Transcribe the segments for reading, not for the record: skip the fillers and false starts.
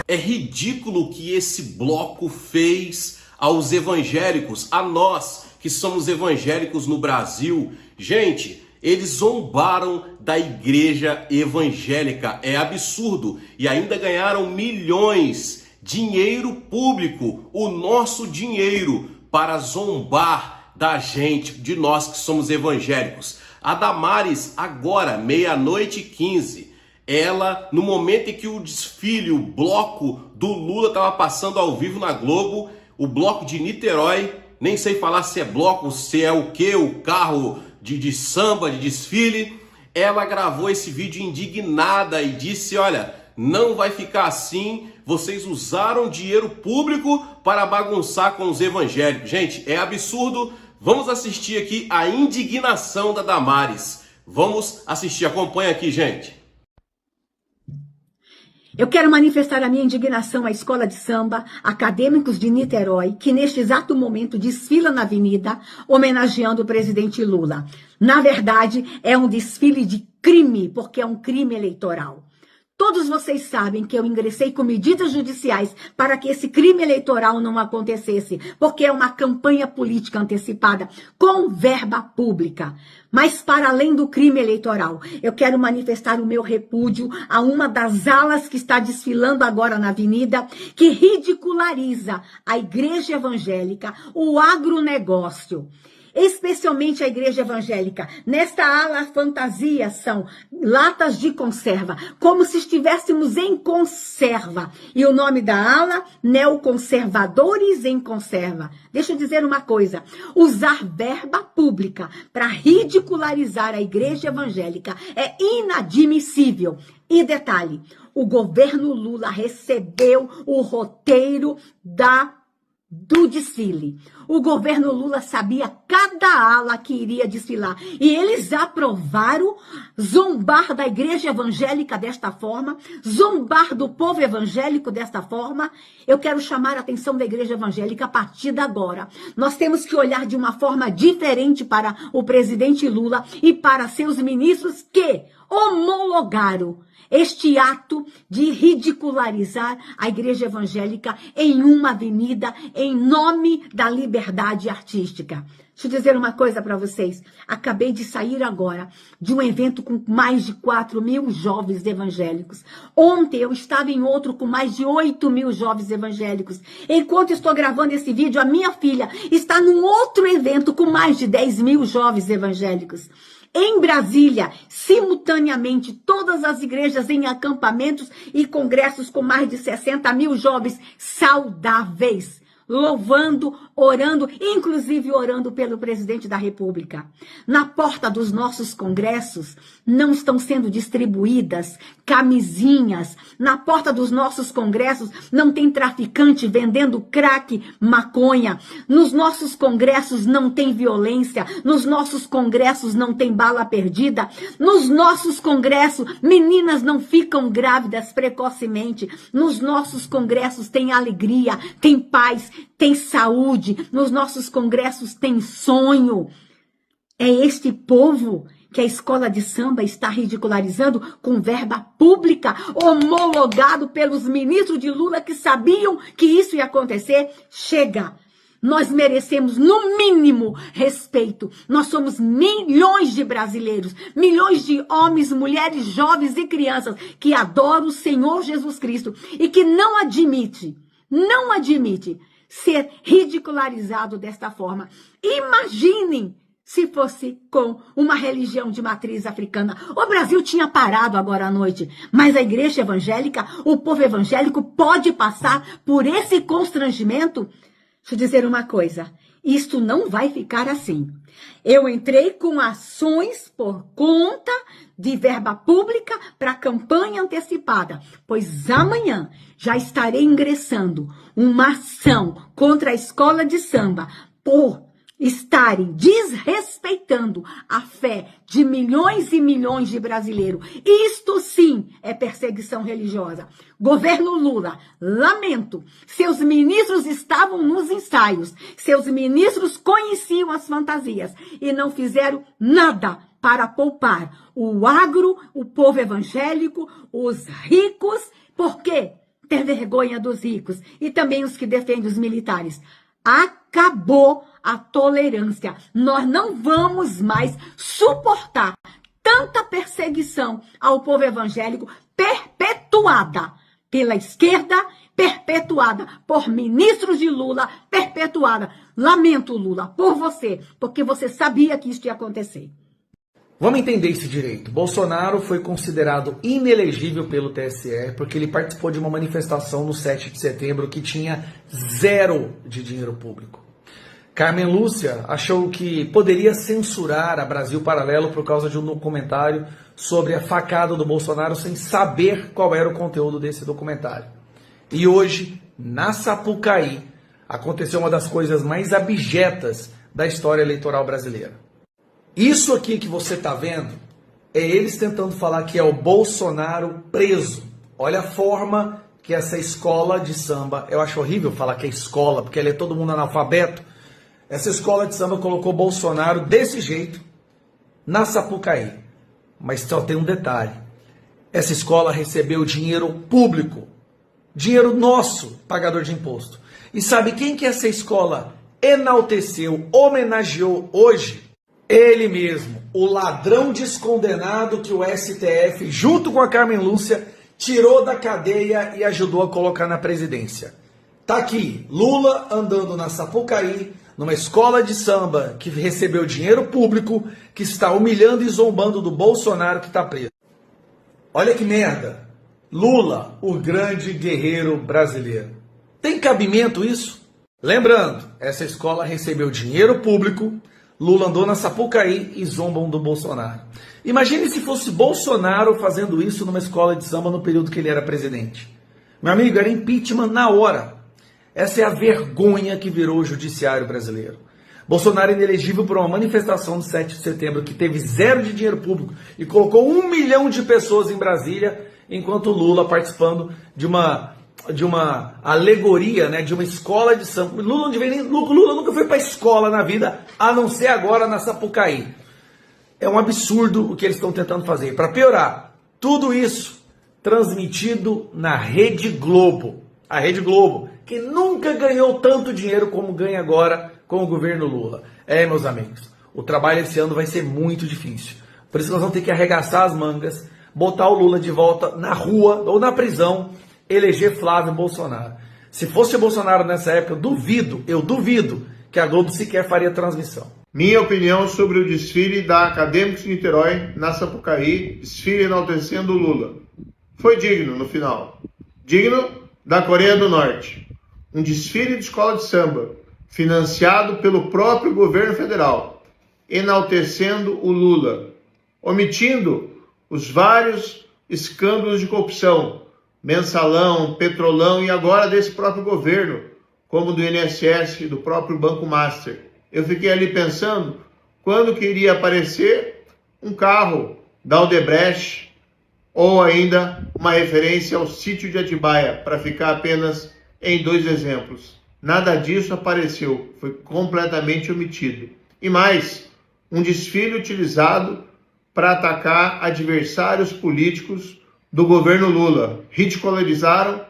É ridículo o que esse bloco fez aos evangélicos, a nós que somos evangélicos no Brasil. Gente, eles zombaram da igreja evangélica, é absurdo. E ainda ganharam milhões, dinheiro público, o nosso dinheiro, para zombar da gente, de nós que somos evangélicos. A Damares, agora, 00h15, ela, no momento em que o desfile, o bloco do Lula estava passando ao vivo na Globo, o bloco de Niterói, nem sei falar se é bloco, se é o que, o carro de samba, de desfile, ela gravou esse vídeo indignada e disse, olha, não vai ficar assim, vocês usaram dinheiro público para bagunçar com os evangélicos. Gente, é absurdo. Vamos assistir aqui a indignação da Damares. Vamos assistir, acompanha aqui, gente. Eu quero manifestar a minha indignação à escola de samba, acadêmicos de Niterói, que neste exato momento desfila na avenida, homenageando o presidente Lula. Na verdade, é um desfile de crime, porque é um crime eleitoral. Todos vocês sabem que eu ingressei com medidas judiciais para que esse crime eleitoral não acontecesse, porque é uma campanha política antecipada com verba pública. Mas para além do crime eleitoral, eu quero manifestar o meu repúdio a uma das alas que está desfilando agora na avenida, que ridiculariza a igreja evangélica, o agronegócio. Especialmente a igreja evangélica. Nesta ala, fantasia são latas de conserva, como se estivéssemos em conserva. E o nome da ala, Neoconservadores em Conserva. Deixa eu dizer uma coisa, usar verba pública para ridicularizar a igreja evangélica é inadmissível. E detalhe, o governo Lula recebeu o roteiro do desfile. O governo Lula sabia cada ala que iria desfilar. E eles aprovaram zombar da igreja evangélica desta forma, zombar do povo evangélico desta forma. Eu quero chamar a atenção da igreja evangélica a partir de agora. Nós temos que olhar de uma forma diferente para o presidente Lula e para seus ministros que homologaram este ato de ridicularizar a igreja evangélica em uma avenida em nome da liberdade artística. Deixa eu dizer uma coisa para vocês. Acabei de sair agora de um evento com mais de 4.000 jovens evangélicos. Ontem eu estava em outro com mais de 8.000 jovens evangélicos. Enquanto estou gravando esse vídeo, a minha filha está num outro evento com mais de 10.000 jovens evangélicos. Em Brasília, simultaneamente, todas as igrejas em acampamentos e congressos com mais de 60.000 jovens saudáveis, louvando, orando, inclusive orando pelo presidente da República. Na porta dos nossos congressos não estão sendo distribuídas camisinhas. Na porta dos nossos congressos não tem traficante vendendo crack, maconha. Nos nossos congressos não tem violência. Nos nossos congressos não tem bala perdida. Nos nossos congressos meninas não ficam grávidas precocemente. Nos nossos congressos tem alegria, tem paz, tem saúde, nos nossos congressos tem sonho. É este povo que a escola de samba está ridicularizando com verba pública, homologado pelos ministros de Lula que sabiam que isso ia acontecer. Chega! Nós merecemos, no mínimo, respeito. Nós somos milhões de brasileiros, milhões de homens, mulheres, jovens e crianças que adoram o Senhor Jesus Cristo e que não admite ser ridicularizado desta forma. Imaginem se fosse com uma religião de matriz africana. O Brasil tinha parado agora à noite, mas a igreja evangélica, o povo evangélico pode passar por esse constrangimento? Deixa eu dizer uma coisa, isto não vai ficar assim. Eu entrei com ações por conta de verba pública para campanha antecipada, pois amanhã já estarei ingressando uma ação contra a escola de samba por estarem desrespeitando a fé de milhões e milhões de brasileiros. Isto sim é perseguição religiosa. Governo Lula, lamento, seus ministros estavam nos ensaios, seus ministros conheciam as fantasias e não fizeram nada para poupar o agro, o povo evangélico, os ricos. Por quê? ter vergonha dos ricos e também os que defendem os militares. Acabou a tolerância. Nós não vamos mais suportar tanta perseguição ao povo evangélico perpetuada pela esquerda, perpetuada por ministros de Lula, perpetuada. Lamento, Lula, por você, porque você sabia que isso ia acontecer. Vamos entender esse direito. Bolsonaro foi considerado inelegível pelo TSE porque ele participou de uma manifestação no 7 de setembro que tinha zero de dinheiro público. Carmen Lúcia achou que poderia censurar a Brasil Paralelo por causa de um documentário sobre a facada do Bolsonaro sem saber qual era o conteúdo desse documentário. E hoje, na Sapucaí, aconteceu uma das coisas mais abjetas da história eleitoral brasileira. Isso aqui que você está vendo é eles tentando falar que é o Bolsonaro preso. Olha a forma que essa escola de samba, eu acho horrível falar que é escola, porque ele é todo mundo analfabeto. Essa escola de samba colocou Bolsonaro desse jeito na Sapucaí. Mas só tem um detalhe. Essa escola recebeu dinheiro público. Dinheiro nosso, pagador de imposto. E sabe quem que essa escola enalteceu, homenageou hoje? Ele mesmo, o ladrão descondenado que o STF, junto com a Carmen Lúcia, tirou da cadeia e ajudou a colocar na presidência. Tá aqui, Lula andando na Sapucaí, numa escola de samba que recebeu dinheiro público, que está humilhando e zombando do Bolsonaro que está preso. Olha que merda. Lula, o grande guerreiro brasileiro. Tem cabimento isso? Lembrando, essa escola recebeu dinheiro público, Lula andou na Sapucaí e zombam do Bolsonaro. Imagine se fosse Bolsonaro fazendo isso numa escola de samba no período que ele era presidente. Meu amigo, era impeachment na hora. Essa é a vergonha que virou o judiciário brasileiro. Bolsonaro é inelegível por uma manifestação do 7 de setembro que teve zero de dinheiro público e colocou 1 milhão de pessoas em Brasília, enquanto Lula participando de uma alegoria, né, de uma escola de samba. Lula nunca foi para a escola na vida, a não ser agora na Sapucaí. É um absurdo o que eles estão tentando fazer. Para piorar, tudo isso transmitido na Rede Globo. A Rede Globo, que nunca ganhou tanto dinheiro como ganha agora com o governo Lula. Meus amigos, o trabalho esse ano vai ser muito difícil. Por isso nós vamos ter que arregaçar as mangas, botar o Lula de volta na rua ou na prisão, eleger Flávio Bolsonaro. Se fosse o Bolsonaro nessa época, eu duvido que a Globo sequer faria transmissão. Minha opinião sobre o desfile da Acadêmicos de Niterói na Sapucaí, desfile enaltecendo o Lula. Foi digno no final. Digno da Coreia do Norte. Um desfile de escola de samba, financiado pelo próprio governo federal, enaltecendo o Lula, omitindo os vários escândalos de corrupção, Mensalão, Petrolão e agora desse próprio governo, como do INSS e do próprio Banco Master. Eu fiquei ali pensando quando que iria aparecer um carro da Odebrecht ou ainda uma referência ao sítio de Atibaia, para ficar apenas em 2 exemplos. Nada disso apareceu, foi completamente omitido. E mais, um desfile utilizado para atacar adversários políticos do governo Lula. Ridicularizaram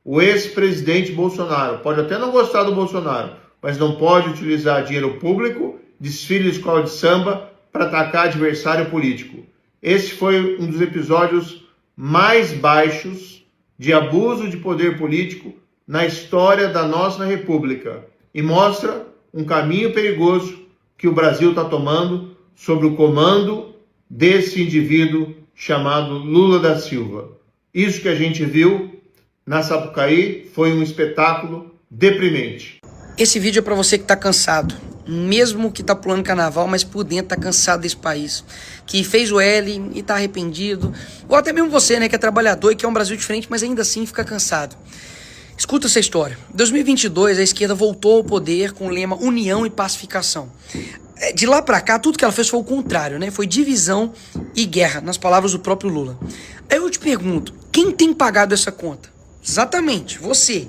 o ex-presidente Bolsonaro. Pode até não gostar do Bolsonaro, mas não pode utilizar dinheiro público, desfile de escola de samba, para atacar adversário político. Esse foi um dos episódios mais baixos de abuso de poder político na história da nossa República e mostra um caminho perigoso que o Brasil está tomando sob o comando desse indivíduo chamado Lula da Silva. Isso que a gente viu na Sapucaí foi um espetáculo deprimente. Esse vídeo é para você que tá cansado, mesmo que tá pulando carnaval, mas por dentro tá cansado desse país, que fez o L e tá arrependido, ou até mesmo você, né, que é trabalhador e que é um Brasil diferente, mas ainda assim fica cansado. Escuta essa história. Em 2022, a esquerda voltou ao poder com o lema União e Pacificação. De lá pra cá, tudo que ela fez foi o contrário, né? Foi divisão e guerra, nas palavras do próprio Lula. Aí eu te pergunto, quem tem pagado essa conta? Exatamente, você,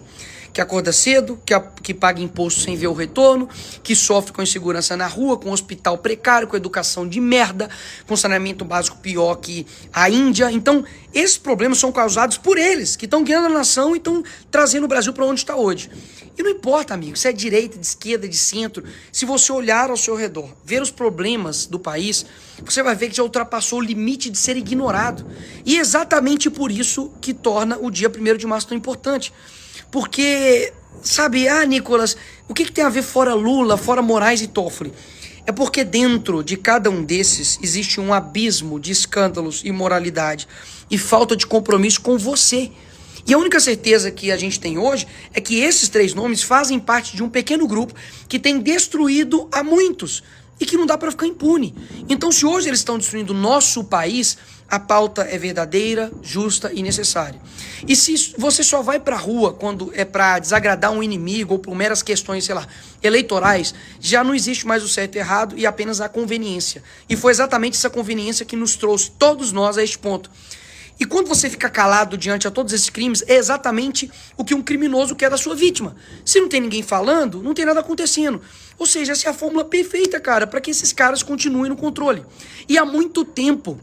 que acorda cedo, que paga imposto sem ver o retorno, que sofre com insegurança na rua, com hospital precário, com educação de merda, com saneamento básico pior que a Índia. Então, esses problemas são causados por eles, que estão guiando a nação e estão trazendo o Brasil para onde está hoje. E não importa, amigo, se é direita, de esquerda, de centro, se você olhar ao seu redor, ver os problemas do país, você vai ver que já ultrapassou o limite de ser ignorado. E é exatamente por isso que torna o dia 1º de março tão importante. Porque, sabe, Nicolas, o que tem a ver fora Lula, fora Moraes e Toffoli? É porque dentro de cada um desses existe um abismo de escândalos, imoralidade e falta de compromisso com você. E a única certeza que a gente tem hoje é que esses 3 nomes fazem parte de um pequeno grupo que tem destruído a muitos e que não dá para ficar impune. Então, se hoje eles estão destruindo o nosso país, a pauta é verdadeira, justa e necessária. E se você só vai pra rua quando é para desagradar um inimigo ou por meras questões, sei lá, eleitorais, já não existe mais o certo e errado e apenas a conveniência. E foi exatamente essa conveniência que nos trouxe, todos nós, a este ponto. E quando você fica calado diante a todos esses crimes, é exatamente o que um criminoso quer da sua vítima. Se não tem ninguém falando, não tem nada acontecendo. Ou seja, essa é a fórmula perfeita, cara, para que esses caras continuem no controle. E há muito tempo,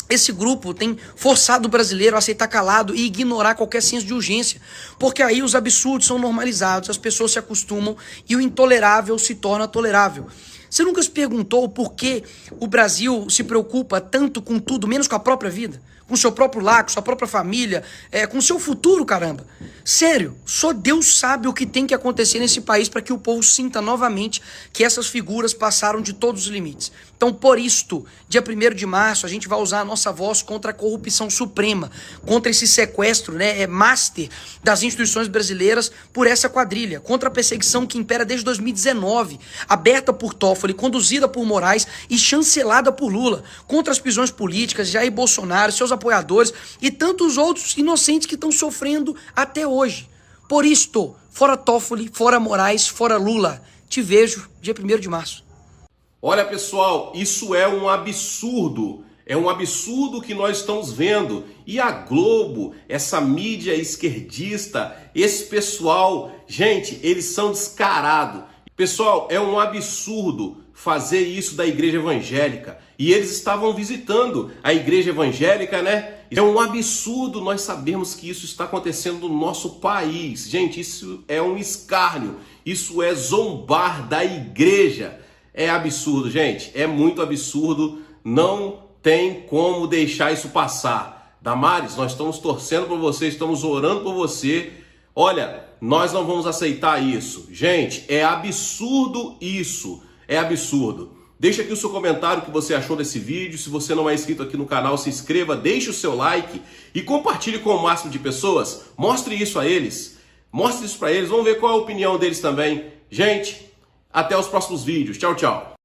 esse grupo tem forçado o brasileiro a aceitar calado e ignorar qualquer senso de urgência. Porque aí os absurdos são normalizados, as pessoas se acostumam e o intolerável se torna tolerável. Você nunca se perguntou por que o Brasil se preocupa tanto com tudo, menos com a própria vida? Com seu próprio lar, com sua própria família, com seu futuro, caramba. Sério, só Deus sabe o que tem que acontecer nesse país para que o povo sinta novamente que essas figuras passaram de todos os limites. Então, por isto, dia 1º de março, a gente vai usar a nossa voz contra a corrupção suprema, contra esse sequestro, master das instituições brasileiras por essa quadrilha, contra a perseguição que impera desde 2019, aberta por Toffoli, conduzida por Moraes e chancelada por Lula, contra as prisões políticas, Jair Bolsonaro, seus apoiadores e tantos outros inocentes que estão sofrendo até hoje. Por isto, fora Toffoli, fora Moraes, fora Lula. Te vejo dia 1º de março. Olha, pessoal, isso é um absurdo. É um absurdo que nós estamos vendo. E a Globo, essa mídia esquerdista, esse pessoal, gente, eles são descarados. Pessoal, é um absurdo fazer isso da igreja evangélica. E eles estavam visitando a igreja evangélica, né? É um absurdo nós sabermos que isso está acontecendo no nosso país. Gente, isso é um escárnio. Isso é zombar da igreja. É absurdo, gente. É muito absurdo. Não tem como deixar isso passar. Damares, nós estamos torcendo por você, estamos orando por você. Olha, nós não vamos aceitar isso. Gente, é absurdo isso. É absurdo. Deixa aqui o seu comentário, o que você achou desse vídeo. Se você não é inscrito aqui no canal, se inscreva, deixe o seu like e compartilhe com o máximo de pessoas. Mostre isso a eles. Mostre isso para eles. Vamos ver qual é a opinião deles também. Gente, até os próximos vídeos. Tchau, tchau.